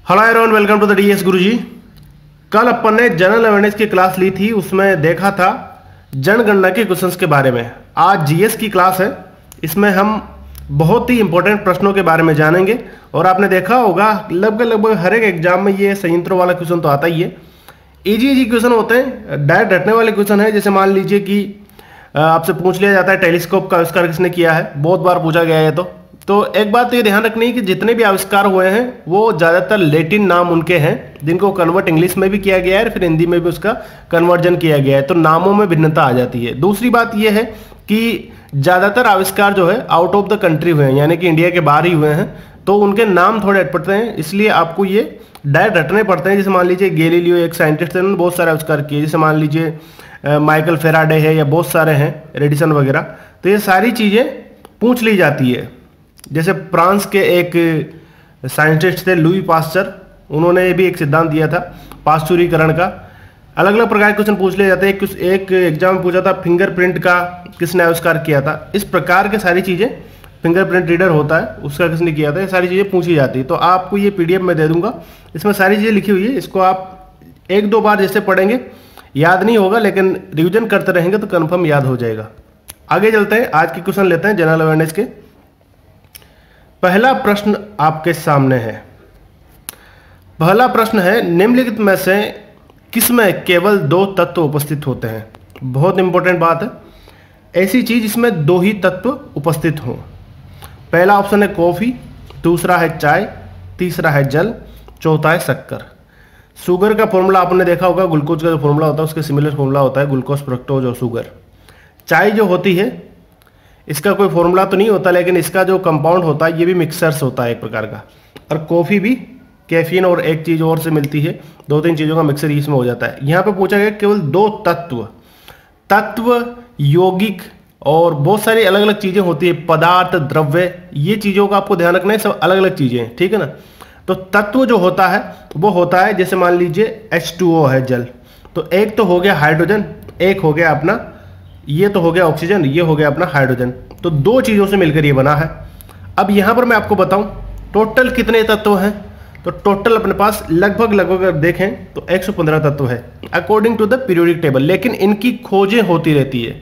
Hello everyone, welcome to the DS Guruji. कल अपन ने जनरल अवेयरनेस की क्लास ली थी, उसमें देखा था जनगणना के क्वेश्चंस के बारे में। आज जीएस की क्लास है, इसमें हम बहुत ही इंपॉर्टेंट प्रश्नों के बारे में जानेंगे। और आपने देखा होगा लगभग हर एक एग्जाम में ये संयंत्रों वाला क्वेश्चन तो आता ही है। इजी क्वेश्चन होते हैं, डायरेक्ट रटने वाले क्वेश्चन है। जैसे मान लीजिए कि आपसे पूछ लिया जाता है टेलीस्कोप का आविष्कार किसने किया है, बहुत बार पूछा गया है। तो एक बात तो ये ध्यान रखनी है कि जितने भी आविष्कार हुए हैं वो ज़्यादातर लैटिन नाम उनके हैं, जिनको कन्वर्ट इंग्लिश में भी किया गया है, फिर हिंदी में भी उसका कन्वर्जन किया गया है, तो नामों में भिन्नता आ जाती है। दूसरी बात ये है कि ज़्यादातर आविष्कार जो है आउट ऑफ द कंट्री हुए हैं, यानी कि इंडिया के बाहर ही हुए हैं, तो उनके नाम थोड़े अटपटते हैं, इसलिए आपको ये डायरेक्ट रटने पड़ते हैं। जैसे मान लीजिए गैलीलियो एक साइंटिस्ट है, उन्होंने बहुत सारे आविष्कार किए। जैसे मान लीजिए माइकल फेराडे है, या बहुत सारे हैं, रेडिसन वगैरह। तो ये सारी चीज़ें पूछ ली जाती है। जैसे फ्रांस के एक साइंटिस्ट थे लुई पास्चर, उन्होंने भी एक सिद्धांत दिया था पाश्चुरीकरण का। अलग अलग प्रकार के क्वेश्चन पूछ लिए जाते हैं। एक एग्जाम में पूछा था फिंगरप्रिंट का किसने आविष्कार किया था। इस प्रकार के सारी चीज़ें, फिंगरप्रिंट रीडर होता है उसका किसने किया था, ये सारी चीज़ें पूछी जाती है। तो आपको ये पीडीएफ में दे दूंगा, इसमें सारी चीज़ें लिखी हुई है। इसको आप एक दो बार जैसे पढ़ेंगे याद नहीं होगा, लेकिन रिविजन करते रहेंगे तो कन्फर्म याद हो जाएगा। आगे चलते हैं, आज के क्वेश्चन लेते हैं जनरल अवेयरनेस के। पहला प्रश्न आपके सामने है। पहला प्रश्न है, निम्नलिखित में से किसमें केवल दो तत्व उपस्थित होते हैं। बहुत इंपॉर्टेंट बात है, ऐसी चीज जिसमें दो ही तत्व उपस्थित हों। पहला ऑप्शन है कॉफी, दूसरा है चाय, तीसरा है जल, चौथा है शक्कर। शुगर का फॉर्मूला आपने देखा होगा, ग्लूकोज का जो फॉर्मूला होता है उसके सिमिलर फॉर्मूला होता है ग्लूकोज, फ्रक्टोज और शुगर। चाय जो होती है इसका कोई फॉर्मूला तो नहीं होता, लेकिन इसका जो कंपाउंड होता है ये भी मिक्सर्स होता है एक प्रकार का। और कॉफ़ी भी कैफीन और एक चीज़ और से मिलती है, दो तीन चीज़ों का मिक्सर इसमें हो जाता है। यहाँ पे पूछा गया केवल दो तत्व यौगिक और बहुत सारी अलग अलग चीज़ें होती है, पदार्थ, द्रव्य, ये चीज़ों का आपको ध्यान रखना है, सब अलग अलग चीज़ें हैं, ठीक है ना। तो तत्व जो होता है वो होता है, जैसे मान लीजिए H2O है जल, तो एक तो हो गया हाइड्रोजन, एक हो गया अपना, ये तो हो गया ऑक्सीजन, ये हो गया अपना हाइड्रोजन। तो दो चीज़ों से मिलकर ये बना है। अब यहाँ पर मैं आपको बताऊं टोटल कितने तत्व हैं, तो टोटल अपने पास लगभग अगर देखें तो 115 तत्व है according to the periodic table. लेकिन इनकी खोजें होती रहती है,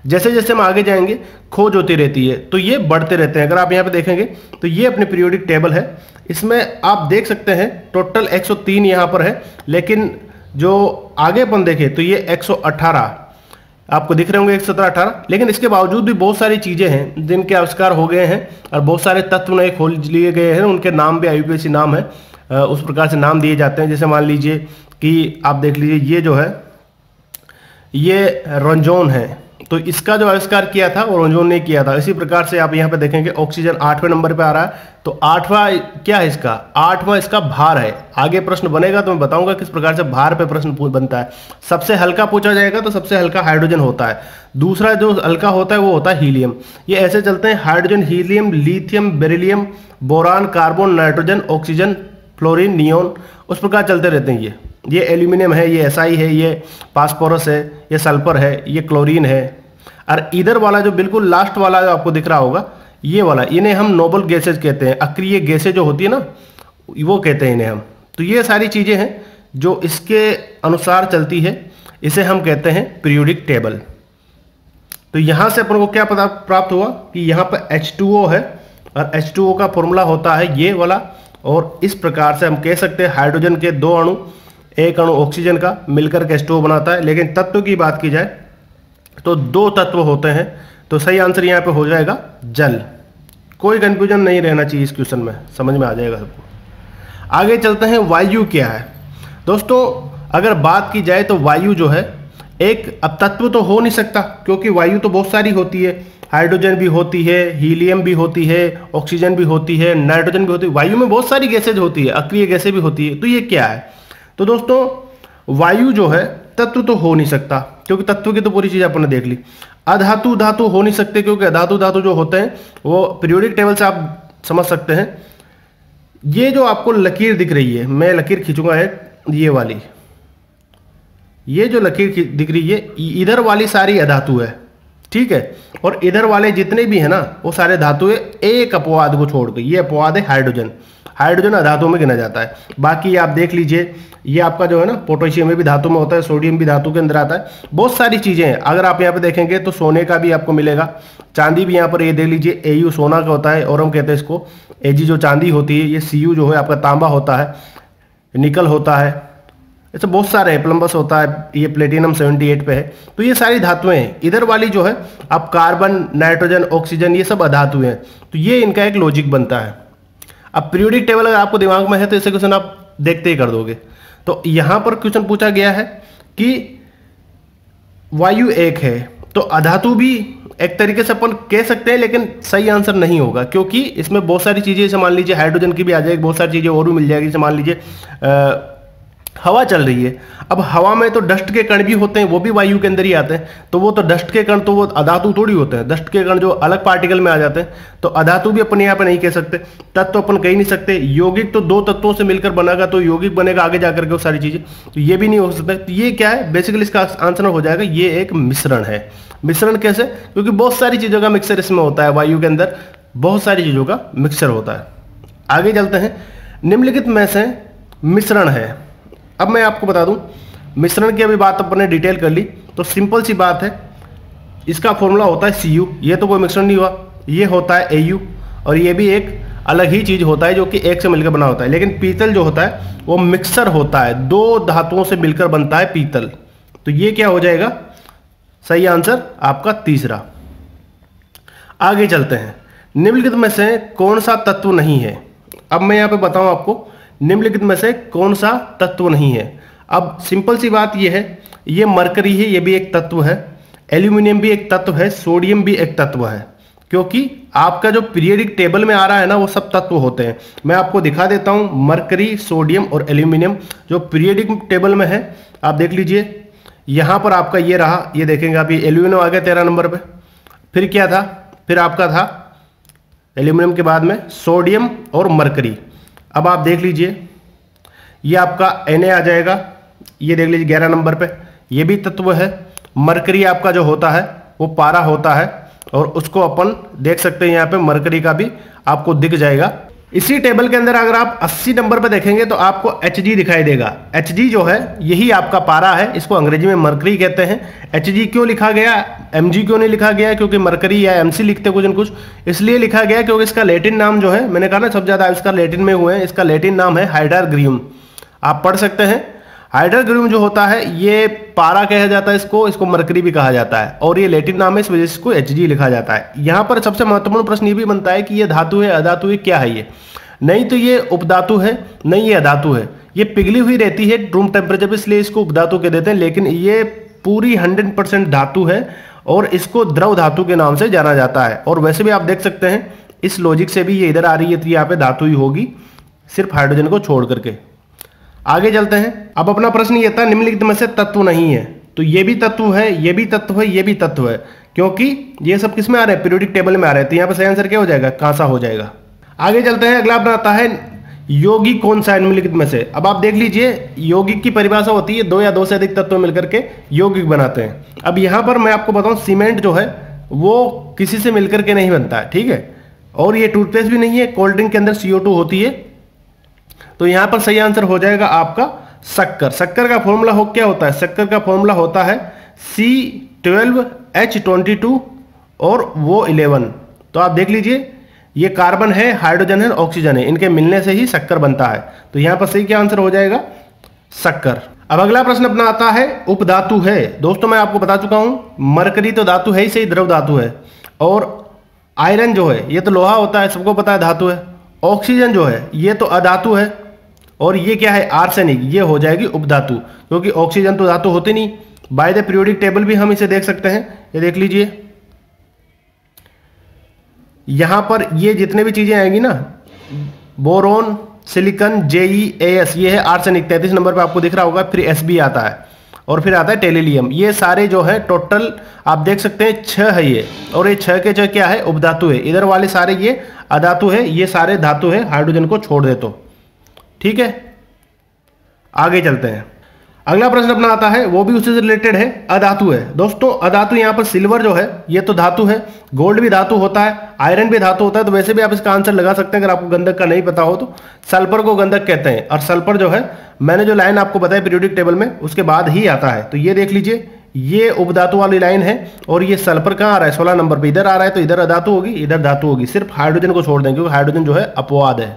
जैसे जैसे हम आगे जाएंगे खोज होती रहती है, तो ये बढ़ते रहते हैं। अगर आप यहाँ पे देखेंगे तो ये अपने पीरियोडिक टेबल है, इसमें आप देख सकते हैं टोटल 103 यहाँ पर है। लेकिन जो आगे अपन देखें तो ये 118 आपको दिख रहे होंगे, 117, 18। लेकिन इसके बावजूद भी बहुत सारी चीज़ें हैं जिनके आविष्कार हो गए हैं और बहुत सारे तत्व नए खोज लिए गए हैं, उनके नाम भी IUPAC नाम है, उस प्रकार से नाम दिए जाते हैं। जैसे मान लीजिए कि आप देख लीजिए ये जो है ये रंजोन है, तो इसका जो आविष्कार किया था वो रंजोन ने किया था। इसी प्रकार से आप यहाँ पे देखेंगे ऑक्सीजन 8वें नंबर पे आ रहा है, तो 8वां क्या है इसका, 8वां इसका भार है। आगे प्रश्न बनेगा तो मैं बताऊंगा किस प्रकार से भार पे प्रश्न बनता है। सबसे हल्का पूछा जाएगा तो सबसे हल्का हाइड्रोजन होता है, दूसरा जो हल्का होता है वो होता है हीलियम। ये ऐसे चलते हैं, hydrogen, helium, lithium, beryllium, boron, carbon, nitrogen, oxygen, fluorine, neon, उस प्रकार चलते रहते हैं। ये एल्यूमिनियम है, ये SI है, ये फास्फोरस है, ये सल्फर है, ये क्लोरीन है। और इधर वाला जो बिल्कुल लास्ट वाला जो आपको दिख रहा होगा ये वाला, इन्हें हम नोबल गैसेज कहते हैं, अक्रिय गैसें जो होती है ना वो कहते हैं इन्हें हम। तो ये सारी चीज़ें हैं जो इसके अनुसार चलती है, इसे हम कहते हैं पीरियोडिक टेबल। तो यहाँ से अपन को क्या पता प्राप्त हुआ कि यहाँ पर H2O है और H2O का फॉर्मूला होता है ये वाला। और इस प्रकार से हम कह सकते हैं हाइड्रोजन के दो अणु, एक अणु ऑक्सीजन का मिलकर के H2O बनाता है। लेकिन तत्व की बात की जाए तो दो तत्व होते हैं, तो सही आंसर यहाँ पे हो जाएगा जल। कोई कंफ्यूजन नहीं रहना चाहिए इस क्वेश्चन में, समझ में आ जाएगा सबको। आगे चलते हैं, वायु क्या है। दोस्तों अगर बात की जाए तो वायु जो है एक, अब तत्व तो हो नहीं सकता क्योंकि वायु तो बहुत सारी होती है, हाइड्रोजन भी होती है, हीलियम भी होती है, ऑक्सीजन भी होती है, नाइट्रोजन भी होती है। वायु में बहुत सारी गैसेज होती है, अक्रिय गैसें भी होती है। तो ये क्या है, तो दोस्तों वायु जो है तत्व तो हो नहीं सकता क्योंकि तत्व की तो पूरी चीज आपने देख ली। अधातु धातु हो नहीं सकते क्योंकि अधातु धातु जो होते हैं वो पीरियोडिक टेबल से आप समझ सकते हैं। ये जो आपको लकीर दिख रही है, मैं लकीर खींचूंगा है ये वाली, ये जो लकीर दिख रही है इधर वाली सारी अधातु है, ठीक है। और इधर वाले जितने भी है ना वो सारे धातु है, एक अपवाद को छोड़ के, ये अपवाद है हाइड्रोजन। हाइड्रोजन अधातु में गिना जाता है। बाकी आप देख लीजिए, ये आपका जो है ना पोटेशियम भी धातु में होता है, सोडियम भी धातु के अंदर आता है, बहुत सारी चीज़ें हैं। अगर आप यहाँ पे देखेंगे तो सोने का भी आपको मिलेगा, चांदी भी यहाँ पर ये देख लीजिए, Au सोना का होता है और हम कहते हैं इसको Ag जो चांदी होती है, ये Cu जो है आपका तांबा होता है, निकल होता है, ऐसे बहुत सारे हैं, प्लम्बस होता है, ये प्लेटिनम 78 पे है। तो ये सारी धातुएं हैं। इधर वाली जो है आप कार्बन, नाइट्रोजन, ऑक्सीजन, ये सब अधातु हैं। तो ये इनका एक लॉजिक बनता है। अब पीरियोडिक टेबल अगर आपको दिमाग में है तो इसे क्वेश्चन आप देखते ही कर दोगे। तो यहां पर क्वेश्चन पूछा गया है कि वायु एक है, तो अधातु भी एक तरीके से अपन कह सकते हैं, लेकिन सही आंसर नहीं होगा, क्योंकि इसमें बहुत सारी चीजें, जैसे मान लीजिए हाइड्रोजन की भी आ जाएगी, बहुत सारी चीजें और भी मिल जाएगी। जैसे मान लीजिए हवा चल रही है, अब हवा में तो डस्ट के कण भी होते हैं, वो भी वायु के अंदर ही आते हैं। तो वो तो डस्ट के कण तो वो अधातु थोड़ी होते हैं, डस्ट के कण जो अलग पार्टिकल में आ जाते हैं। तो अधातु भी अपन यहाँ पे नहीं कह सकते, तत्व तो अपन कह ही नहीं सकते। यौगिक तो दो तत्वों से मिलकर बनेगा, तो यौगिक बनेगा आगे जाकर के वो सारी चीजें, तो ये भी नहीं हो सकता। तो ये क्या है, बेसिकली इसका आंसर हो जाएगा, ये एक मिश्रण है। मिश्रण कैसे? क्योंकि बहुत सारी चीजों का मिक्सर इसमें होता है, वायु के अंदर बहुत सारी चीजों का मिक्सर होता है। आगे चलते हैं, निम्नलिखित में से मिश्रण है। अब मैं आपको बता दूं, मिश्रण की अभी बात अपने डिटेल कर ली, तो सिंपल सी बात है, इसका फॉर्मूला होता है Cu। ये तो कोई मिश्रण नहीं हुआ, ये होता है Au, और ये भी एक अलग ही चीज होता है जो कि एक से मिलकर बना होता है। लेकिन पीतल जो होता है वो मिक्सर होता है, दो धातुओं से मिलकर बनता है पीतल। तो ये क्या हो जाएगा, सही आंसर आपका तीसरा। आगे चलते हैं, निम्नलिखित में से कौन सा तत्व नहीं है। अब मैं यहाँ पे बताऊं आपको, निम्नलिखित में से कौन सा तत्व नहीं है। अब सिंपल सी बात यह है, ये मरकरी है, ये भी एक तत्व है, एल्यूमिनियम भी एक तत्व है, सोडियम भी एक तत्व है। क्योंकि आपका जो पीरियोडिक टेबल में आ रहा है ना, वो सब तत्व होते हैं। मैं आपको दिखा देता हूं, मरकरी, सोडियम और एल्यूमिनियम जो पीरियोडिक टेबल में है, आप देख लीजिए। यहां पर आपका ये रहा, ये देखेंगे अभी एल्यूमिनियम आ गया 13 नंबर पे। फिर क्या था, फिर आपका था एल्यूमिनियम के बाद में सोडियम और मरकरी। अब आप देख लीजिए, ये आपका Na आ जाएगा, ये देख लीजिए 11 नंबर पे, ये भी तत्व है। मरकरी आपका जो होता है वो पारा होता है, और उसको अपन देख सकते हैं यहाँ पे, मरकरी का भी आपको दिख जाएगा। इसी टेबल के अंदर अगर आप 80 नंबर पे देखेंगे तो आपको Hg दिखाई देगा। Hg जो है यही आपका पारा है, इसको अंग्रेजी में मरकरी कहते हैं। Hg क्यों लिखा गया, Mg क्यों नहीं लिखा गया, क्योंकि मरकरी या Mc लिखते कुछ न कुछ, इसलिए लिखा गया क्योंकि इसका लैटिन नाम जो है, मैंने कहा ना सब ज्यादा इसका लैटिन में हुए हैं, इसका लैटिन नाम है हाइड्रार्गियम। आप पढ़ सकते हैं, हाइड्रार्गियम जो होता है ये पारा कहा जाता है, इसको मरकरी भी कहा जाता है, और ये लैटिन नाम है, इस वजह से इसको Hg लिखा जाता है। यहाँ पर सबसे महत्वपूर्ण प्रश्न ये भी बनता है कि ये धातु है, अधातु है, क्या है ये? नहीं तो ये उपधातु है, नहीं ये अधातु है। ये पिघली हुई रहती है रूम टेम्परेचर पे, इसलिए इसको उपधातु कह देते हैं। लेकिन ये पूरी 100% धातु है, और इसको द्रव धातु के नाम से जाना जाता है। और वैसे भी आप देख सकते हैं, इस लॉजिक से भी ये इधर आ रही है, तो यहाँ पे धातु ही होगी, सिर्फ हाइड्रोजन को छोड़ करके। आगे चलते हैं, अब अपना प्रश्न ये था, निम्नलिखित में से तत्व नहीं है। तो ये भी तत्व है, ये भी तत्व है, ये भी तत्व है, क्योंकि ये सब किस में आ रहे हैं, पीरियोडिक टेबल में आ रहे हैं। तो यहाँ पे सही आंसर क्या हो जाएगा, कांसा हो जाएगा। आगे चलते हैं, अगला अपना आता है यौगिक कौन सा है निम्नलिखित में से। अब आप देख लीजिए, यौगिक की परिभाषा होती है दो या दो से अधिक तत्व मिलकर के यौगिक बनाते हैं। अब यहाँ पर मैं आपको बताऊं, सीमेंट जो है वो किसी से मिलकर के नहीं बनता है, ठीक है, और ये टूथपेस्ट भी नहीं है, कोल्ड ड्रिंक के अंदर CO2 होती है। तो यहाँ पर सही आंसर हो जाएगा आपका शक्कर। शक्कर का फॉर्मूला हो क्या होता है, शक्कर का फॉर्मूला होता है C12H22 और वो 11। तो आप देख लीजिए, ये कार्बन है, हाइड्रोजन है, ऑक्सीजन है, इनके मिलने से ही शक्कर बनता है। तो यहां पर सही क्या आंसर हो जाएगा, शक्कर। अब अगला प्रश्न अपना आता है, उपधातु है। दोस्तों मैं आपको बता चुका हूं, मरकरी तो धातु है ही सही, द्रव धातु है, और आयरन जो है ये तो लोहा होता है, सबको पता है धातु है। ऑक्सीजन जो है ये तो अधातु है, और ये क्या है, आर्सेनिक, ये हो जाएगी उपधातु, क्योंकि ऑक्सीजन तो धातु होती नहीं। बाय द पीरियोडिक टेबल भी हम इसे देख सकते हैं, ये देख लीजिए, यहां पर ये जितने भी चीजें आएंगी ना, बोरोन, सिलिकॉन, JeAs, ये है आर्सेनिक, 33 नंबर पे आपको दिख रहा होगा। फिर Sb आता है, और फिर आता है टेलिलियम। ये सारे जो है टोटल आप देख सकते हैं 6 है ये, और ये 6 के 6 क्या है, उपधातु है। इधर वाले सारे ये अधातु है, ये सारे धातु है, हाइड्रोजन को छोड़ दे तो, ठीक है। आगे चलते हैं, अगला प्रश्न अपना आता है, वो भी उससे रिलेटेड है, अधातु है। दोस्तों अधातु यहाँ पर सिल्वर जो है ये तो धातु है, गोल्ड भी धातु होता है, आयरन भी धातु होता है, तो वैसे भी आप इसका आंसर लगा सकते हैं अगर आपको गंधक का नहीं पता हो तो। सल्फर को गंधक कहते हैं, और सल्फर जो है मैंने जो लाइन आपको बताई पीरियोडिक टेबल में उसके बाद ही आता है। तो ये देख लीजिए, ये उपधातु वाली लाइन है, और ये सल्फर कहाँ आ रहा है 16 नंबर पे, इधर आ रहा है, तो इधर अधातु होगी, इधर धातु होगी। सिर्फ हाइड्रोजन को छोड़ दें क्योंकि हाइड्रोजन जो है अपवाद है।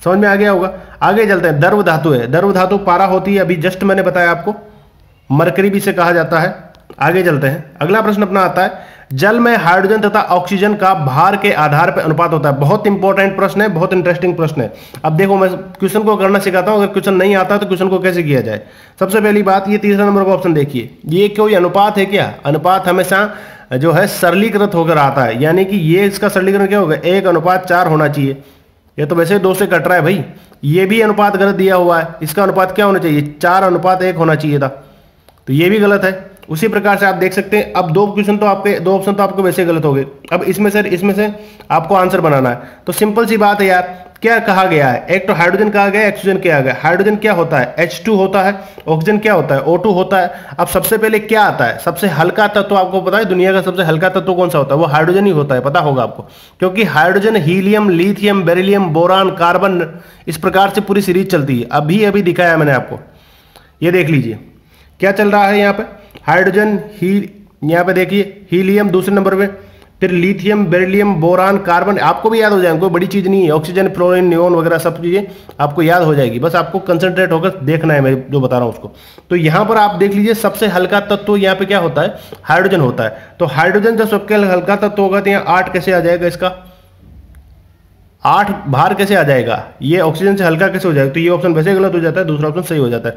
समझ में आ गया होगा। आगे चलते हैं, द्रव धातु है। द्रव धातु पारा होती है, अभी जस्ट मैंने बताया आपको, मरकरी भी से कहा जाता है। आगे चलते हैं, अगला प्रश्न अपना आता है, जल में हाइड्रोजन तथा ऑक्सीजन का भार के आधार पर अनुपात होता है। बहुत इंपॉर्टेंट प्रश्न है, बहुत इंटरेस्टिंग प्रश्न है। अब देखो मैं क्वेश्चन को करना सिखाता हूं, अगर क्वेश्चन नहीं आता तो क्वेश्चन को कैसे किया जाए। सबसे पहली बात, ये तीसरा नंबर का ऑप्शन देखिए, ये कोई अनुपात है क्या? अनुपात हमेशा जो है सरलीकृत होकर आता है, यानी कि ये इसका सरलीकरण क्या होगा, 1:4 होना चाहिए। ये तो वैसे 2 से कट रहा है भाई, ये भी अनुपात गलत दिया हुआ है, इसका अनुपात क्या होना चाहिए, 4:1 होना चाहिए था, तो ये भी गलत है। उसी प्रकार से आप देख सकते हैं, अब 2 ऑप्शन तो आपके वैसे गलत हो गए। अब इसमें से आपको आंसर बनाना है, तो सिंपल सी बात है यार, क्या कहा गया है, एक तो हाइड्रोजन कहा गया, ऑक्सीजन कहा गया। हाइड्रोजन क्या होता है, H2 होता है, ऑक्सीजन क्या होता है, O2 होता है। अब सबसे पहले क्या आता है, सबसे हल्का तत्व आपको पता है, दुनिया का सबसे हल्का तत्व कौन सा होता है, वो हाइड्रोजन ही होता है, पता होगा आपको, क्योंकि hydrogen, helium, lithium, beryllium, boron, carbon, इस प्रकार से पूरी सीरीज चलती है। अभी दिखाया मैंने आपको, ये देख लीजिए क्या चल रहा है यहाँ पे, हाइड्रोजन, यहाँ पे देखिए हीलियम दूसरे नंबर पे, फिर लिथियम, बेरिलियम, बोरान, कार्बन, आपको भी याद हो जाएंगे, कोई बड़ी चीज नहीं है। ऑक्सीजन, फ्लोरीन, नियोन वगैरह सब चीजें आपको याद हो जाएगी, बस आपको कंसंट्रेट होकर देखना है मैं जो बता रहा हूं उसको। तो यहां पर आप देख लीजिए, सबसे हल्का तत्व यहाँ पे क्या होता है, हाइड्रोजन होता है। तो हाइड्रोजन जब सबके हल्का तत्व होगा तो यहाँ 8 कैसे आ जाएगा, इसका 8 भार कैसे आ जाएगा, ये ऑक्सीजन से हल्का कैसे हो जाएगा, तो ये ऑप्शन वैसे गलत हो जाता है, दूसरा ऑप्शन सही हो जाता है।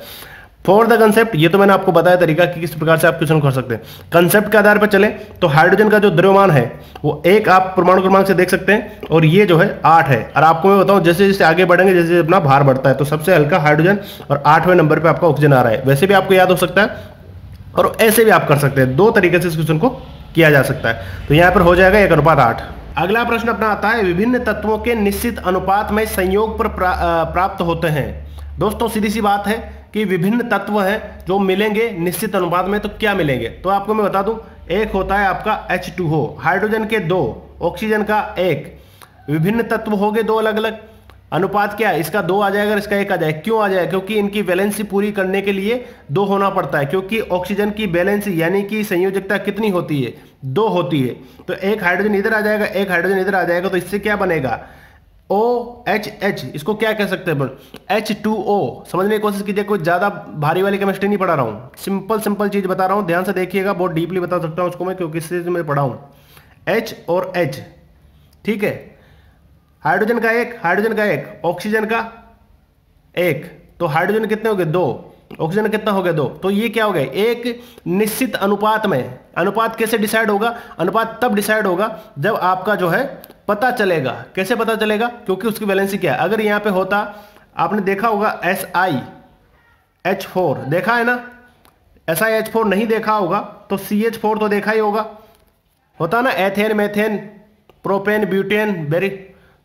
फॉर द कंसेप्ट, ये तो मैंने आपको बताया तरीका कि किस प्रकार से आप क्वेश्चन कर सकते हैं। कंसेप्ट के आधार पर चले तो हाइड्रोजन का जो द्रव्यमान है वो 1 आप परमाणु क्रमांक से देख सकते हैं, और ये जो है 8 है। और आपको मैं बताऊं, जैसे जैसे आगे बढ़ेंगे, जैसे अपना भार बढ़ता है, तो सबसे हल्का हाइड्रोजन और 8वें नंबर पर आपका ऑक्सीजन आ रहा है। वैसे भी आपको याद हो सकता है, और ऐसे भी आप कर सकते हैं, 2 तरीके से इस क्वेश्चन को किया जा सकता है। तो यहाँ पर हो जाएगा 1:8। अगला प्रश्न अपना आता है, विभिन्न तत्वों के निश्चित अनुपात में संयोग पर प्राप्त होते हैं। दोस्तों सीधी सी बात है कि विभिन्न तत्व हैं जो मिलेंगे निश्चित अनुपात में, तो क्या मिलेंगे, तो आपको मैं बता दूं, एक होता है आपका H2O, हाइड्रोजन के 2, ऑक्सीजन का 1। विभिन्न तत्व हो गए 2 अलग अलग, अनुपात क्या है, इसका 2 आ जाएगा, इसका 1 आ जाएगा। क्यों आ जाएगा, क्योंकि इनकी वैलेंसी पूरी करने के लिए 2 होना पड़ता है, क्योंकि ऑक्सीजन की वैलेंसी यानी कि संयोजकता कितनी होती है, 2 होती है। तो एक हाइड्रोजन इधर आ जाएगा, एक हाइड्रोजन इधर आ जाएगा, तो इससे क्या बनेगा, OHH, इसको क्या कह सकते हैं, H2O। समझने की कोशिश कीजिए, कोई ज्यादा भारी वाली केमिस्ट्री नहीं पढ़ा रहा हूं, सिंपल चीज बता रहा हूं, ध्यान से देखिएगा, बहुत डीपली बता सकता हूं उसको मैं, क्योंकि इससे मैं पढ़ा हूं। H और H, ठीक है, हाइड्रोजन का 1, हाइड्रोजन का 1, ऑक्सीजन का 1, तो हाइड्रोजन कितने हो गए 2, ऑक्सीजन कितना हो गया 2, तो ये क्या हो गया, एक निश्चित अनुपात में। अनुपात कैसे डिसाइड होगा, अनुपात तब डिसाइड होगा जब आपका जो है पता चलेगा। कैसे पता चलेगा, क्योंकि उसकी वैलेंसी क्या है। अगर यहां पे होता, आपने देखा होगा SiH4 देखा है ना, SiH4 नहीं देखा होगा तो CH4 तो देखा ही होता ना, एथेन, मेथेन, प्रोपेन, ब्यूटेन, बेरी,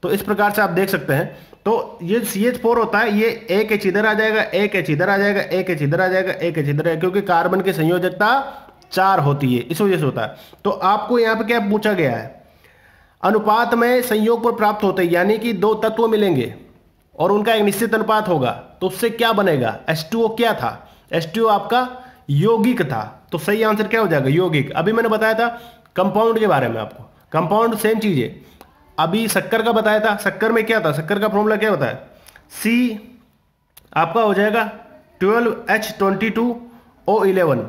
तो इस प्रकार से आप देख सकते हैं। तो ये CH4 होता है, ये एक H इधर आ जाएगा, एक H इधर आ जाएगा, एक H इधर आ जाएगा, एक H इधर आएगा, क्योंकि कार्बन की संयोजकता 4 होती है, इस वजह से होता है। तो आपको यहाँ पे क्या पूछा गया है, अनुपात में संयोग पर प्राप्त होते हैं, यानी कि 2 तत्व मिलेंगे और उनका एक निश्चित अनुपात होगा, तो उससे क्या बनेगा, H2O क्या था, H2O आपका यौगिक था, तो सही आंसर क्या हो जाएगा, यौगिक। अभी मैंने बताया था कंपाउंड के बारे में आपको, कंपाउंड सेम चीज है। अभी शक्कर का बताया था, शक्कर में क्या था, शक्कर का फॉर्मूला क्या होता है, C आपका हो जाएगा 12H22O11।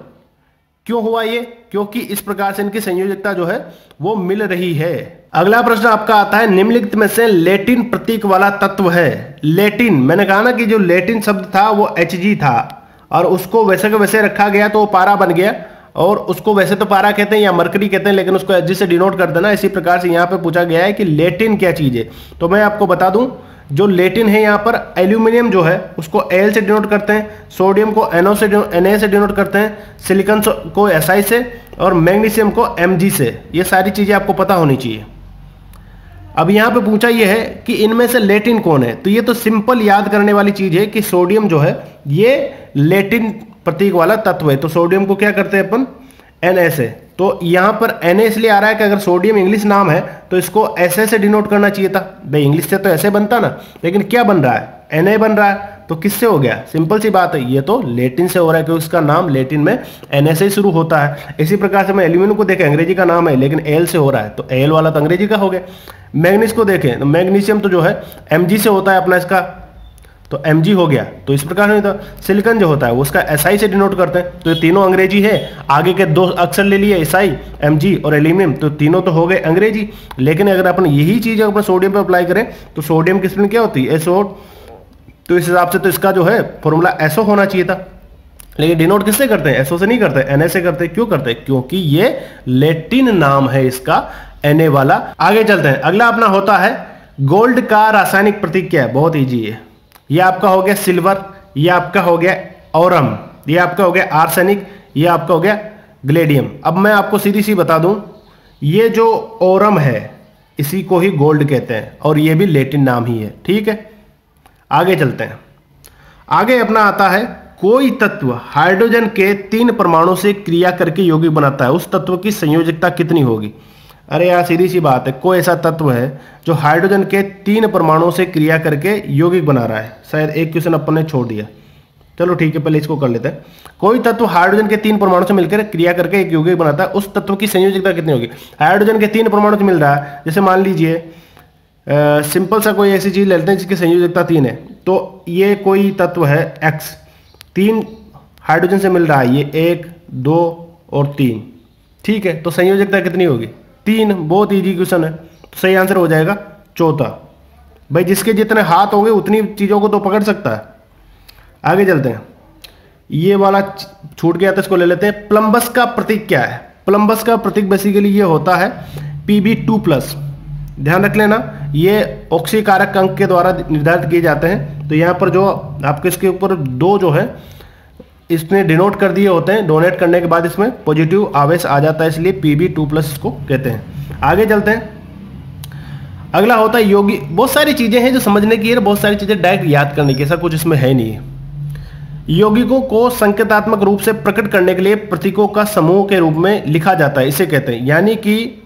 क्यों हुआ ये, क्योंकि इस प्रकार से इनकी संयोजकता जो है वो मिल रही है। अगला प्रश्न आपका आता है, निम्नलिखित में से लेटिन प्रतीक वाला तत्व है। लेटिन, मैंने कहा ना कि जो लेटिन शब्द था वो Hg था, और उसको वैसे के वैसे रखा गया तो वो पारा बन गया, और उसको वैसे तो पारा कहते हैं या मरकरी कहते हैं, लेकिन उसको Hg से डिनोट कर देना। इसी प्रकार से यहाँ पे पूछा गया है कि लेटिन क्या चीज है, तो मैं आपको बता दूं, जो लेटिन है यहाँ पर एल्यूमिनियम जो है उसको Al से डिनोट करते हैं, सोडियम को Na से डिनोट करते हैं, सिलिकॉन को Si से, और मैग्नीशियम को Mg से। ये सारी चीजें आपको पता होनी चाहिए। अब यहाँ पे पूछा यह है कि इनमें से लेटिन कौन है, तो ये तो सिंपल याद करने वाली चीज है कि सोडियम जो है ये लेटिन प्रतीक वाला तत्व है। तो सोडियम को क्या करते हैं अपन, Na से। तो यहां पर Na इसलिए आ रहा है कि अगर सोडियम इंग्लिश नाम है तो इसको ऐसे से डिनोट करना चाहिए था। भाई इंग्लिश से तो ऐसे बनता ना, लेकिन क्या बन रहा है, Na बन रहा है। तो किससे हो गया, सिंपल सी बात है, ये तो लेटिन से हो रहा है क्योंकि उसका नाम लेटिन में Na से शुरू होता है। इसी प्रकार से मैं एल्यूमिनियम को देखें, अंग्रेजी का नाम है लेकिन Al से हो रहा है, तो Al वाला तो अंग्रेजी का हो गया। मैग्नीज को देखें तो मैग्नीशियम तो जो है Mg से होता है अपना, इसका तो Mg हो गया। तो इस प्रकार से सिलिकॉन जो होता है वो उसका Si से डिनोट करते हैं। तो ये तीनों अंग्रेजी है, आगे के दो अक्षर ले लिए Si, Mg और एल्यूमिनियम, तो तीनों तो हो गए अंग्रेजी। लेकिन अगर अपन यही चीज अपन सोडियम पे अप्लाई करें तो सोडियम की स्पेलिंग क्या होती है, SO। तो इस हिसाब से तो इसका जो है फॉर्मूला SO होना चाहिए था, लेकिन डिनोट किससे करते हैं, SO से नहीं करते, Na से करते हैं। क्यों करते हैं, क्योंकि ये लेटिन नाम है इसका, Na वाला। आगे चलते हैं, अगला अपना होता है गोल्ड का रासायनिक प्रतीक क्या है, बहुत ईजी है। ये आपका हो गया सिल्वर, ये आपका हो गया औरम, ये आपका हो गया आर्सेनिक, ये आपका हो गया ग्लेडियम। अब मैं आपको सीधी सी बता दूं, ये जो औरम है इसी को ही गोल्ड कहते हैं और ये भी लेटिन नाम ही है, ठीक है। आगे चलते हैं, आगे अपना आता है कोई तत्व हाइड्रोजन के 3 परमाणु से क्रिया करके यौगिक बनाता है, उस तत्व की संयोजकता कितनी होगी। अरे यार सीधी सी बात है, कोई ऐसा तत्व है जो हाइड्रोजन के 3 परमाणु से क्रिया करके यौगिक बना रहा है। शायद एक क्वेश्चन अपन ने छोड़ दिया, चलो ठीक है पहले इसको कर लेते हैं। कोई तत्व हाइड्रोजन के 3 परमाणु से मिलकर क्रिया करके एक यौगिक बनाता है, उस तत्व की संयोजकता कितनी होगी। हाइड्रोजन के 3 परमाणु से मिल रहा है, जैसे मान लीजिए सिंपल सा कोई ऐसी चीज लेते हैं जिसकी संयोजकता 3 है। तो ये कोई तत्व है X, 3 हाइड्रोजन से मिल रहा है, ये 1 2 और 3, ठीक है। तो संयोजकता कितनी होगी, 3। बहुत इजी क्वेश्चन है, तो सही आंसर हो जाएगा चौथा। भाई जिसके जितने हाथ होंगे उतनी चीजों को तो पकड़ सकता है। आगे चलते हैं, ये वाला छूट गया था, इसको ले लेते हैं। प्लम्बस का प्रतीक क्या है, प्लम्बस का प्रतीक बेसिकली ये होता है Pb2+। ध्यान रख लेना, ये ऑक्सीकारक अंक के द्वारा निर्धारित किए जाते हैं। तो यहाँ पर जो आपके इसके ऊपर 2 जो है इसने डिनोट कर दिए होते हैं, डोनेट करने के बाद इसमें पॉजिटिव आवेश आ जाता है, इसलिए Pb2+ इसको कहते हैं। आगे चलते हैं, अगला होता है यौगिक। बहुत सारी चीजें हैं जो समझने की है, बहुत सारी चीजें डायरेक्ट याद करने की, ऐसा कुछ इसमें है नहीं। यौगिकों को संकेतात्मक रूप से प्रकट करने के लिए प्रतीकों का समूह के रूप में लिखा जाता है, इसे कहते हैं। यानी कि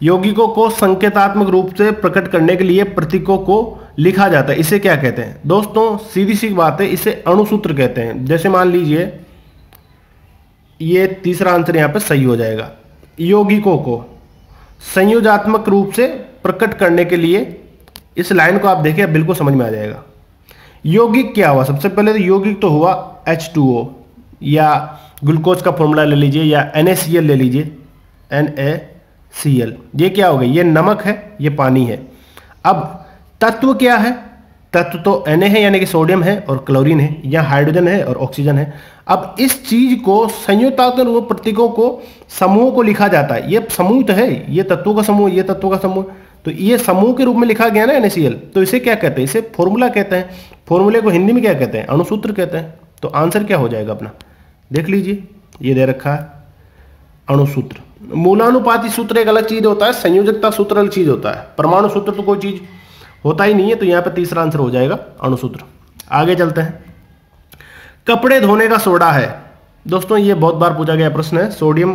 यौगिकों को संकेतात्मक रूप से प्रकट करने के लिए प्रतीकों को लिखा जाता है, इसे क्या कहते हैं दोस्तों, सीधी सी बात है, इसे अणुसूत्र कहते हैं। जैसे मान लीजिए ये तीसरा आंसर यहां पे सही हो जाएगा। यौगिकों को संयोजनात्मक रूप से प्रकट करने के लिए, इस लाइन को आप देखिए बिल्कुल समझ में आ जाएगा। यौगिक क्या हुआ, सबसे पहले तो यौगिक तो हुआ H2O, या ग्लूकोज का फॉर्मूला ले लीजिए, या NaCl ले लीजिए, NaCl। ये क्या हो गया, ये नमक है, ये पानी है। अब तत्व क्या है, तत्व तो Na है यानी कि सोडियम है और क्लोरीन है, या हाइड्रोजन है और ऑक्सीजन है। अब इस चीज को संयोजनात्मक प्रतीकों को समूह को लिखा जाता है। ये समूह तो है, ये तत्वों का समूह, ये तत्वों का समूह, तो ये समूह के रूप में लिखा गया ना NaCl, तो इसे क्या कहते हैं, इसे फॉर्मूला कहते हैं। फॉर्मूले को हिंदी में क्या कहते हैं, अणुसूत्र कहते हैं। तो आंसर क्या हो जाएगा अपना, देख लीजिए, ये दे रखा है अणुसूत्र। मूलानुपाती सूत्र एक अलग चीज होता है, संयोजकता सूत्र अलग चीज होता है। परमाणु सूत्र तो कोई चीज होता ही नहीं है, तो यहां पे तीसरा आंसर हो जाएगा अणुसूत्र। आगे चलते हैं, कपड़े धोने का सोडा है दोस्तों, ये बहुत बार पूछा गया प्रश्न है। सोडियम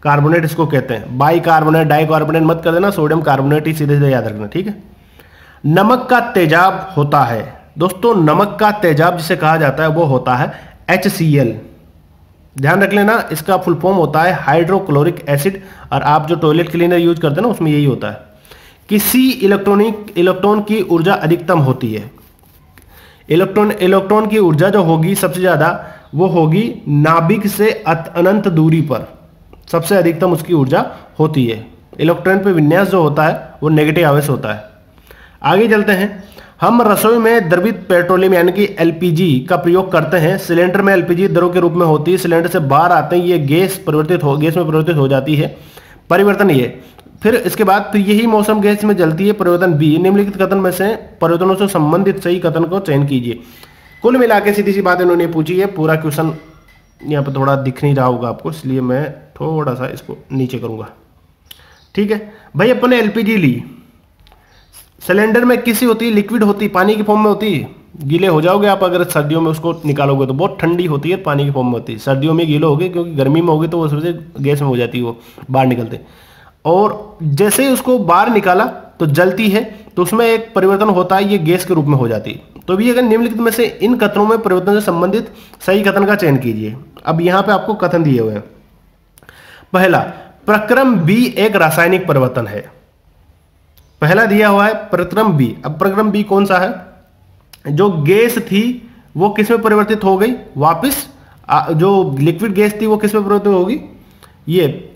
कार्बोनेट इसको कहते हैं, बाई कार्बोनेट डाई कार्बोनेट मत कर देना, सोडियम कार्बोनेट ही सीधे सीधे याद रखना, ठीक है। नमक का तेजाब होता है दोस्तों, नमक का तेजाब जिसे कहा जाता है वो होता है HCl। ध्यान रख लेना, इसका फुल फॉर्म होता है हाइड्रोक्लोरिक एसिड, और आप जो टॉयलेट क्लीनर यूज करते हैं ना उसमें यही होता है। किसी इलेक्ट्रॉन की ऊर्जा अधिकतम होती है, इलेक्ट्रॉन की ऊर्जा जो होगी सबसे ज्यादा वो होगी नाभिक से अनंत दूरी पर, सबसे अधिकतम उसकी ऊर्जा होती है। इलेक्ट्रॉन पे विन्यास जो होता है वो नेगेटिव आवेश होता है। आगे चलते हैं, हम रसोई में द्रवित पेट्रोलियम यानी कि LPG का प्रयोग करते हैं। सिलेंडर में LPG द्रव के रूप में होती है, सिलेंडर से बाहर आते ही ये गैस में परिवर्तित हो जाती है। परिवर्तन ये, फिर इसके बाद फिर यही मौसम गैस में जलती है। परिवर्तन B, निम्नलिखित कथन में से परिवर्तनों से संबंधित सही कथन को चयन कीजिए। कुल मिला के सीधी सी बात इन्होंने पूछी है। पूरा क्वेश्चन यहाँ पर थोड़ा दिख नहीं रहा होगा आपको, इसलिए मैं थोड़ा सा इसको नीचे करूंगा, ठीक है भाई। अपन ने LPG ली, सिलेंडर में किसी होती है, लिक्विड होती है, पानी की फॉर्म में होती है, गीले हो जाओगे आप अगर सर्दियों में उसको निकालोगे तो। बहुत ठंडी होती है, पानी की फॉर्म में होती है। सर्दियों में गीले होगे क्योंकि गर्मी में होगी तो वो सबसे गैस में हो जाती है, वो बाहर निकलते। और जैसे ही उसको बाहर निकाला तो जलती है, तो उसमें एक परिवर्तन होता है, ये गैस के रूप में हो जाती है। तो भी अगर निम्नलिखित में से इन कथनों में परिवर्तन से संबंधित सही कथन का चयन कीजिए। अब यहाँ पे आपको कथन दिए हुए हैं। पहला, प्रक्रम बी एक रासायनिक परिवर्तन है। पहला दिया हुआ है प्रक्रम बी। अब प्रक्रम बी कौन सा है? जो गैस थी वो किस में परिवर्तित हो गई वापस, जो लिक्विड गैस थी वो किस में परिवर्तित होगी?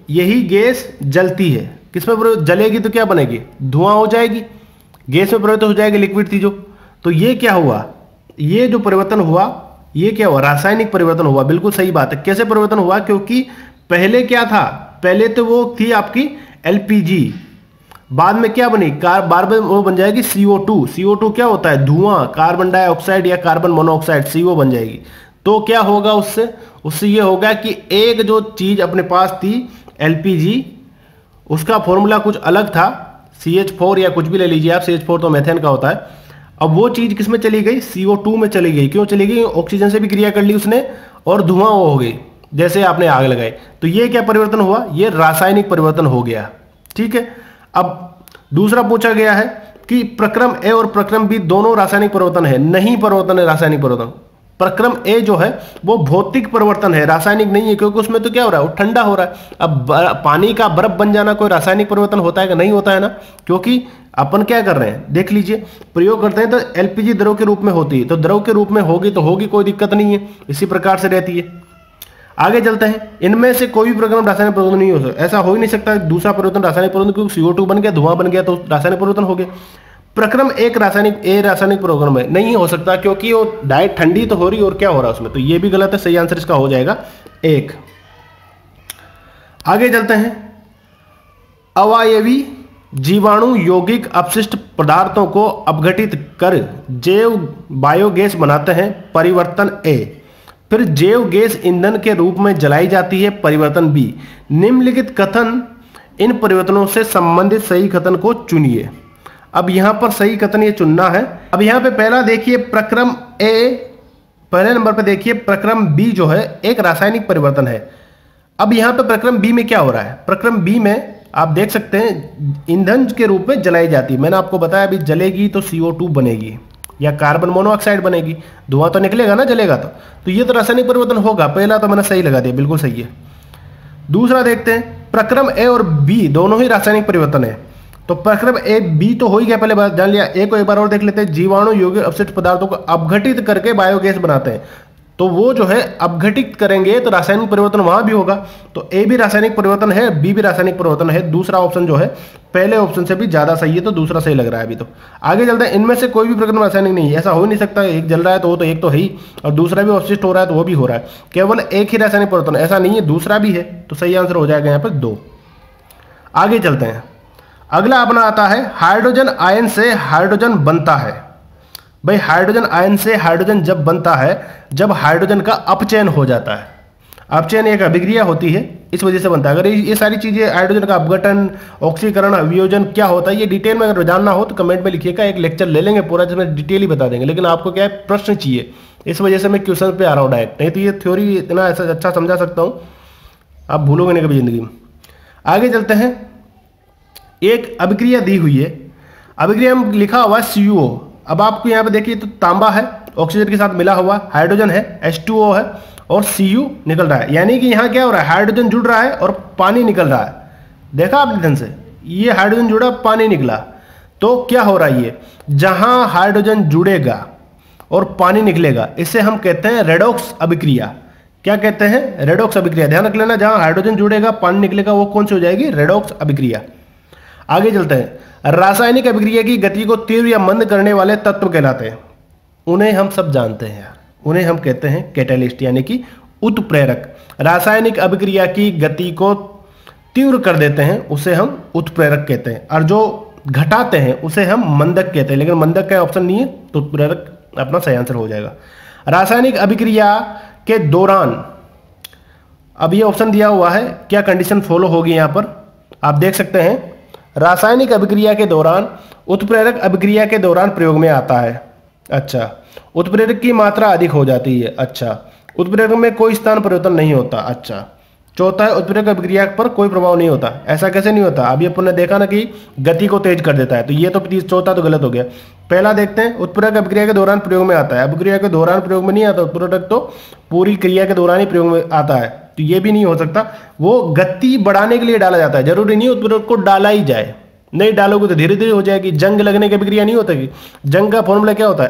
यही गैस जलती है। किस में जलेगी तो क्या बनेगी? धुआं हो जाएगी, गैस में परिवर्तित हो जाएगी, लिक्विड थी जो। तो ये क्या हुआ? ये जो परिवर्तन हुआ ये क्या हुआ? रासायनिक परिवर्तन हुआ। बिल्कुल सही बात है। कैसे परिवर्तन हुआ? क्योंकि पहले क्या था? पहले तो वो थी आपकी एलपीजी, बाद में क्या बनी? बाद में वो बन जाएगी CO2। CO2 क्या होता है? धुआं, कार्बन डाइऑक्साइड या कार्बन मोनोऑक्साइड, CO बन जाएगी। तो क्या होगा उससे ये होगा कि एक जो चीज अपने पास थी एलपीजी, उसका फॉर्मूला कुछ अलग था, CH4 या कुछ भी ले लीजिए आप, CH4 तो मेथेन का होता है। अब वो चीज किस में चली गई? CO2 में चली गई। क्यों चली गई? ऑक्सीजन से भी क्रिया कर ली उसने और धुआं हो गई, जैसे आपने आग लगाई। तो ये क्या परिवर्तन हुआ? ये रासायनिक परिवर्तन हो गया। ठीक है। अब दूसरा पूछा गया है कि प्रक्रम ए और प्रक्रम बी दोनों रासायनिक परिवर्तन है। नहीं, परिवर्तन है रासायनिक परिवर्तन। प्रक्रम ए जो है वो भौतिक परिवर्तन है, रासायनिक नहीं है, क्योंकि उसमें तो क्या हो रहा है? वो ठंडा हो रहा है। अब पानी का बर्फ बन जाना कोई रासायनिक परिवर्तन होता है कि नहीं होता है ना? क्योंकि अपन क्या कर रहे हैं, देख लीजिए, प्रयोग करते हैं तो एलपीजी द्रव के रूप में होती है, तो द्रव के रूप में होगी तो होगी, कोई दिक्कत नहीं है, इसी प्रकार से रहती है। आगे चलते हैं। इनमें से कोई भी परिवर्तन रासायनिक परिवर्तन नहीं हो सकता। ऐसा हो ही नहीं सकता दूसरा परिवर्तन रासायनिक परिवर्तन, क्योंकि CO2 बन गया, धुआं बन गया तो रासायनिक परिवर्तन हो गया। प्रक्रम एक रासायनिक परिवर्तन में नहीं हो सकता, क्योंकि वो डायरेक्ट ठंडी तो हो रही और क्या हो रहा है उसमें, तो ये भी गलत है। सही आंसर इसका हो जाएगा 1। आगे चलते हैं। अवयवी जीवाणु यौगिक अपशिष्ट पदार्थों को अपघटित कर जैव बायोगैस बनाते हैं, परिवर्तन A। फिर जैव गैस ईंधन के रूप में जलाई जाती है, परिवर्तन B। निम्नलिखित कथन, इन परिवर्तनों से संबंधित सही कथन को चुनिए। अब यहां पर सही कथन ये चुनना है। अब यहां पे पहला देखिए प्रक्रम A, पहले नंबर पे देखिए प्रक्रम B जो है एक रासायनिक परिवर्तन है। अब यहां पे प्रक्रम B में क्या हो रहा है? प्रक्रम B में आप देख सकते हैं ईंधन के रूप में जलाई जाती है। मैंने आपको बताया अभी जलेगी तो CO2 बनेगी या कार्बन मोनोऑक्साइड बनेगी, धुआं तो निकलेगा ना जलेगा तो ये तो रासायनिक परिवर्तन होगा। पहला तो मैंने सही लगा दिया, बिल्कुल सही है। दूसरा देखते हैं, प्रक्रम A और B दोनों ही रासायनिक परिवर्तन है। तो प्रक्रम A B तो हो ही गया, पहले बात जान लिया। A को एक बार और देख लेते हैं। जीवाणु यौगिक अपशिष्ट पदार्थों को अपघटित करके बायोगैस बनाते हैं, तो वो जो है अपघटित करेंगे तो रासायनिक परिवर्तन वहां भी होगा। तो A भी रासायनिक परिवर्तन है, B भी रासायनिक परिवर्तन है। दूसरा ऑप्शन जो है पहले ऑप्शन से भी ज्यादा सही है, तो दूसरा सही लग रहा है अभी। तो आगे चलते हैं। इनमें से कोई भी प्रक्रम रासायनिक नहीं है, ऐसा हो ही नहीं सकता। एक जल रहा है तो वो तो एक तो है ही, और दूसरा भी अपशिष्ट हो रहा है तो वो भी हो रहा है। केवल एक ही रासायनिक परिवर्तन, ऐसा नहीं है, दूसरा भी है। तो सही आंसर हो जाएगा यहाँ पर 2। आगे चलते हैं। अगला अपना आता है हाइड्रोजन आयन से हाइड्रोजन बनता है। भाई हाइड्रोजन आयन से हाइड्रोजन जब बनता है जब हाइड्रोजन का अपचयन हो जाता है। अपचयन एक अभिक्रिया होती है, इस वजह से बनता है। अगर ये सारी चीजें हाइड्रोजन का अपघटन, ऑक्सीकरण, वियोजन क्या होता है, ये डिटेल में अगर जानना हो तो कमेंट में लिखिएगा, एक लेक्चर ले लेंगे पूरा जिसमें डिटेल ही बता देंगे। लेकिन आपको क्या है, प्रश्न चाहिए, इस वजह से मैं क्वेश्चन पे आ रहा हूँ डायरेक्ट, नहीं तो ये थ्योरी इतना ऐसा अच्छा समझा सकता हूँ, आप भूलोगे नहीं कभी जिंदगी में। आगे चलते हैं। एक अभिक्रिया दी हुई है, अभिक्रिया में लिखा हुआ है CO। अब आपको यहाँ पे देखिए तो तांबा है, ऑक्सीजन के साथ मिला हुआ, हाइड्रोजन है, H2O है और Cu निकल रहा है। यानी कि यहाँ क्या हो रहा है, हाइड्रोजन जुड़ रहा है और पानी निकल रहा है। देखा आपने ध्यान से, ये हाइड्रोजन जुड़ा, पानी निकला। तो क्या हो रहा है, ये जहां हाइड्रोजन जुड़ेगा और पानी निकलेगा, इसे हम कहते हैं रेडॉक्स अभिक्रिया। क्या कहते हैं, रेडॉक्स अभिक्रिया। ध्यान रख लेना, जहां हाइड्रोजन जुड़ेगा पानी निकलेगा वो कौन सी हो जाएगी, रेडॉक्स अभिक्रिया। आगे चलते हैं। रासायनिक अभिक्रिया की गति को तीव्र या मंद करने वाले तत्व कहलाते हैं। उन्हें हम सब जानते हैं, उन्हें हम कहते हैं कैटालिस्ट यानी कि उत्प्रेरक। रासायनिक अभिक्रिया की गति को तीव्र कर देते हैं उसे हम उत्प्रेरक कहते हैं, और जो घटाते हैं उसे हम मंदक कहते हैं। लेकिन मंदक का ऑप्शन नहीं है, तो उत्प्रेरक अपना सही आंसर हो जाएगा। रासायनिक अभिक्रिया के दौरान, अब ये ऑप्शन दिया हुआ है, क्या कंडीशन फॉलो होगी यहां पर आप देख सकते हैं। रासायनिक अभिक्रिया के दौरान, उत्प्रेरक अभिक्रिया के दौरान प्रयोग में आता है। अच्छा, उत्प्रेरक की मात्रा अधिक हो जाती है। अच्छा, उत्प्रेरक में कोई स्थान परिवर्तन नहीं होता। अच्छा, चौथा है उत्प्रेरक अभिक्रिया पर कोई प्रभाव नहीं होता। ऐसा कैसे नहीं होता? अभी अपन ने देखा ना कि गति को तेज कर देता है, तो ये तो चौथा तो गलत हो गया। पहला देखते हैं, उत्प्रेरक अभिक्रिया के दौरान प्रयोग में आता है। अभिक्रिया के दौरान प्रयोग में नहीं आता उत्प्रेरक, तो पूरी क्रिया के दौरान ही प्रयोग में आता है, तो ये भी नहीं हो सकता। वो गति बढ़ाने के लिए डाला जाता है, जरूरी नहीं उत्प्रेरक को डाला ही जाए, नहीं डालोगे तो धीरे धीरे हो जाएगी। जंग लगने की अभिक्रिया नहीं होता कि जंग का फॉर्मूला क्या होता है?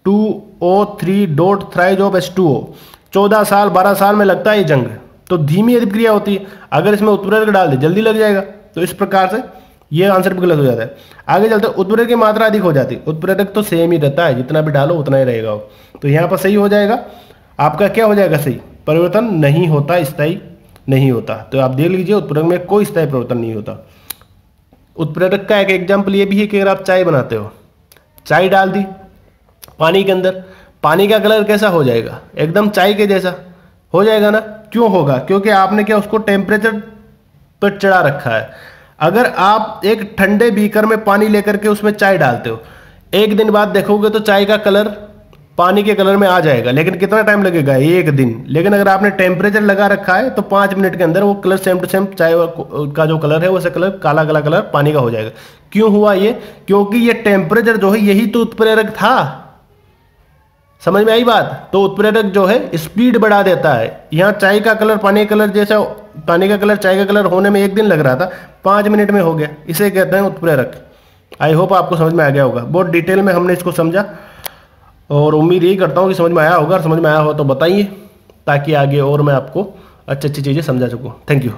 Fe2O3 thrice of H2O। 14 साल 12 साल में लगता है ये जंग, तो धीमी अभिक्रिया होती है। अगर इसमें उत्प्रेरक डाल दे जल्दी लग जाएगा, तो इस प्रकार से ये आंसर भी गलत हो जाता है। आगे चलते उत्प्रेरक की मात्रा अधिक हो जाती है। उत्प्रेरक तो सेम ही रहता है, जितना भी डालो उतना ही रहेगा वो, तो यहाँ पर सही हो जाएगा। आपका क्या हो जाएगा सही? परिवर्तन नहीं होता, स्थायी नहीं होता। तो आप देख लीजिए उत्प्रेरक में कोई स्थायी परिवर्तन नहीं होता। उत्प्रेरक का एक एग्जाम्पल ये भी है कि अगर आप चाय बनाते हो, चाय डाल दी पानी के अंदर, पानी का कलर कैसा हो जाएगा? एकदम चाय के जैसा हो जाएगा ना। क्यों होगा? क्योंकि आपने क्या उसको टेम्परेचर पर चढ़ा रखा है। अगर आप एक ठंडे बीकर में पानी लेकर के उसमें चाय डालते हो, एक दिन बाद देखोगे तो चाय का कलर पानी के कलर में आ जाएगा, लेकिन कितना टाइम लगेगा? एक दिन। लेकिन अगर आपने टेम्परेचर लगा रखा है तो 5 मिनट के अंदर वो कलर सेम टू सेम चाय का जो कलर है वैसे कलर काला काला कलर पानी का हो जाएगा। क्यों हुआ ये? क्योंकि ये टेम्परेचर जो है यही तो उत्प्रेरक था। समझ में आई बात? तो उत्प्रेरक जो है स्पीड बढ़ा देता है। यहाँ चाय का कलर पानी का कलर जैसा, पानी का कलर चाय का कलर होने में 1 दिन लग रहा था, 5 मिनट में हो गया। इसे कहते हैं उत्प्रेरक। आई होप आपको समझ में आ गया होगा। बहुत डिटेल में हमने इसको समझा और उम्मीद यही करता हूँ कि समझ में आया होगा। और समझ में आया हो तो बताइए, ताकि आगे और मैं आपको अच्छी अच्छी चीज़ें समझा सकूँ। Thank you.